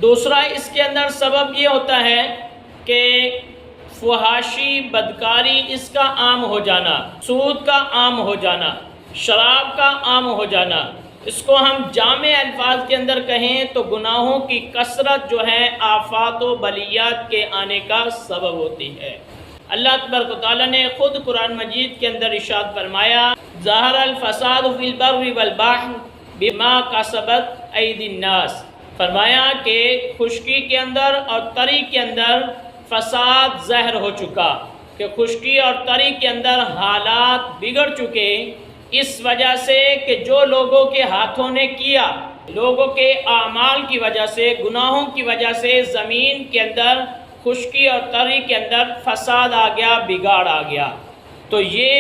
دوسرا اس کے اندر سبب یہ ہوتا ہے کہ فحاشی، بدکاری اس کا عام ہو جانا، سود کا عام ہو جانا، شراب کا عام ہو جانا، اس کو ہم جامع الفاظ کے اندر کہیں تو گناہوں کی کثرت جو ہے آفات و بلیات کے آنے کا سبب ہوتی ہے۔ اللہ تبارک و تعالیٰ نے خود قرآن مجید کے اندر ارشاد فرمایا، ظہر الفساد فی البر والبحر بما کسبت ایدی الناس، فرمایا کہ خشکی کے اندر اور تری کے اندر فساد ظاہر ہو چکا، کہ خشکی اور تری کے اندر حالات بگڑ چکے اس وجہ سے کہ جو لوگوں کے ہاتھوں نے کیا، لوگوں کے اعمال کی وجہ سے، گناہوں کی وجہ سے زمین کے اندر خشکی اور تری کے اندر فساد آ گیا، بگاڑ آ گیا۔ تو یہ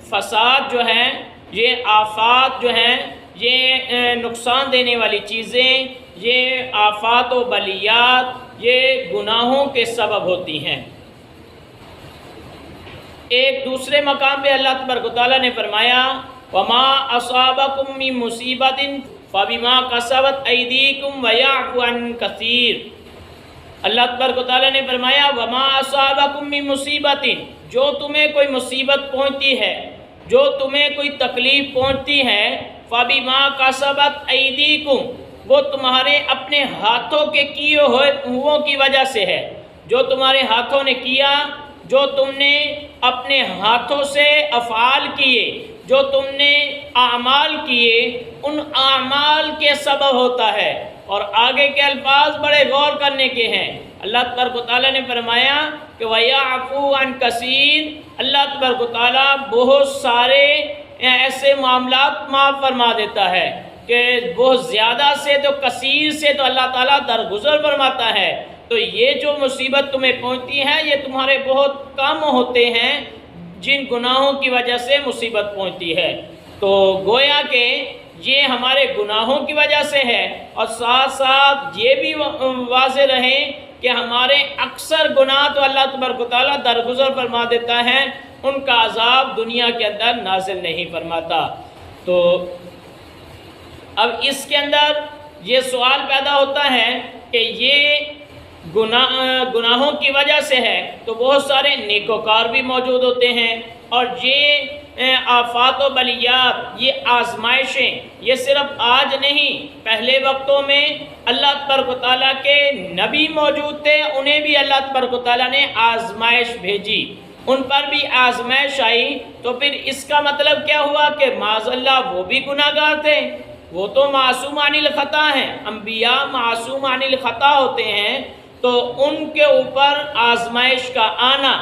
فساد جو ہے، یہ آفات جو ہیں، یہ نقصان دینے والی چیزیں، یہ آفات و بلیات، یہ گناہوں کے سبب ہوتی ہیں۔ ایک دوسرے مقام پہ اللہ تبارک و تعالیٰ نے فرمایا، وَمَا أَصَابَكُم مِّن مُّصِيبَةٍ فَبِمَا كَسَبَتْ أَيْدِيكُمْ وَيَعْفُو عَن كَثِيرٍ۔ اللہ تبارک و تعالیٰ نے فرمایا، وَمَا أَصَابَكُم مِّن مُّصِيبَةٍ، جو تمہیں کوئی مصیبت پہنچتی ہے، جو تمہیں کوئی تکلیف پہنچتی ہے، فَبِمَا كَسَبَتْ أَيْدِيكُمْ، وہ تمہارے اپنے ہاتھوں کے کیے ہوئے کی وجہ سے ہے۔ جو تمہارے ہاتھوں نے کیا، جو تم نے اپنے ہاتھوں سے افعال کیے، جو تم نے اعمال کیے، ان اعمال کے سبب ہوتا ہے۔ اور آگے کے الفاظ بڑے غور کرنے کے ہیں۔ اللہ تبارک و تعالیٰ نے فرمایا کہ وَيَعْفُو عَن كَثِيرٍ، اللہ تبارک و تعالیٰ بہت سارے ایسے معاملات معاف فرما دیتا ہے کہ بہت زیادہ سے تو کثیر سے تو اللہ تعالیٰ درگزر فرماتا ہے۔ تو یہ جو مصیبت تمہیں پہنچتی ہے، یہ تمہارے بہت کم ہوتے ہیں جن گناہوں کی وجہ سے مصیبت پہنچتی ہے۔ تو گویا کہ یہ ہمارے گناہوں کی وجہ سے ہے، اور ساتھ ساتھ یہ بھی واضح رہے کہ ہمارے اکثر گناہ تو اللہ تبارک و تعالیٰ درگزر فرما دیتا ہے، ان کا عذاب دنیا کے اندر نازل نہیں فرماتا۔ تو اب اس کے اندر یہ سوال پیدا ہوتا ہے کہ یہ گناہوں کی وجہ سے ہے، تو بہت سارے نیکوکار بھی موجود ہوتے ہیں، اور یہ آفات و بلیات، یہ آزمائشیں، یہ صرف آج نہیں، پہلے وقتوں میں اللہ تبارک و تعالیٰ کے نبی موجود تھے، انہیں بھی اللہ تبارک و تعالیٰ نے آزمائش بھیجی، ان پر بھی آزمائش آئی۔ تو پھر اس کا مطلب کیا ہوا کہ معاذ اللہ وہ بھی گناہ گار تھے؟ وہ تو معصوم عن الخطا ہیں، انبیاء معصوم عن الخطا ہوتے ہیں، تو ان کے اوپر آزمائش کا آنا،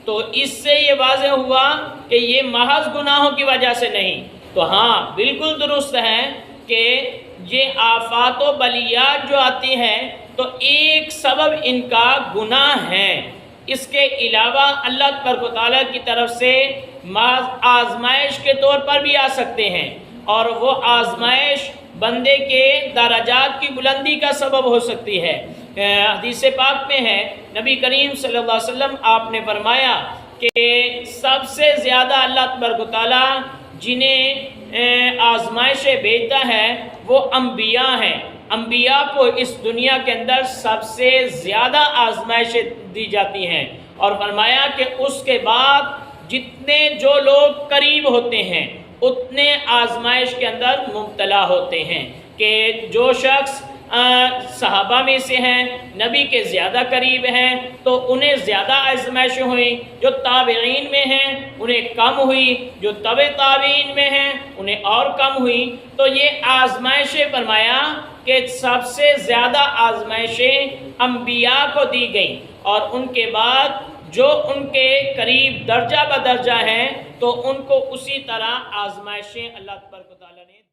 تو اس سے یہ واضح ہوا کہ یہ محض گناہوں کی وجہ سے نہیں۔ تو ہاں بالکل درست ہے کہ یہ آفات و بلیات جو آتی ہیں تو ایک سبب ان کا گناہ ہے، اس کے علاوہ اللہ تبارک و تعالیٰ کی طرف سے محض آزمائش کے طور پر بھی آ سکتے ہیں، اور وہ آزمائش بندے کے درجات کی بلندی کا سبب ہو سکتی ہے۔ حدیث پاک میں ہے، نبی کریم صلی اللہ علیہ وسلم آپ نے فرمایا کہ سب سے زیادہ اللہ تبارک و تعالیٰ جنہیں آزمائشیں بھیجتا ہے وہ انبیاء ہیں۔ انبیاء کو اس دنیا کے اندر سب سے زیادہ آزمائشیں دی جاتی ہیں، اور فرمایا کہ اس کے بعد جتنے جو لوگ قریب ہوتے ہیں اتنے آزمائش کے اندر مبتلا ہوتے ہیں، کہ جو شخص صحابہ میں سے ہیں، نبی کے زیادہ قریب ہیں تو انہیں زیادہ آزمائشیں ہوئیں، جو تابعین میں ہیں انہیں کم ہوئی، جو تبع تابعین میں ہیں انہیں اور کم ہوئی۔ تو یہ آزمائشیں فرمایا کہ سب سے زیادہ آزمائشیں انبیاء کو دی گئیں، اور ان کے بعد جو ان کے قریب درجہ بدرجہ ہیں تو ان کو اسی طرح آزمائشیں اللہ تبارک و تعالیٰ نے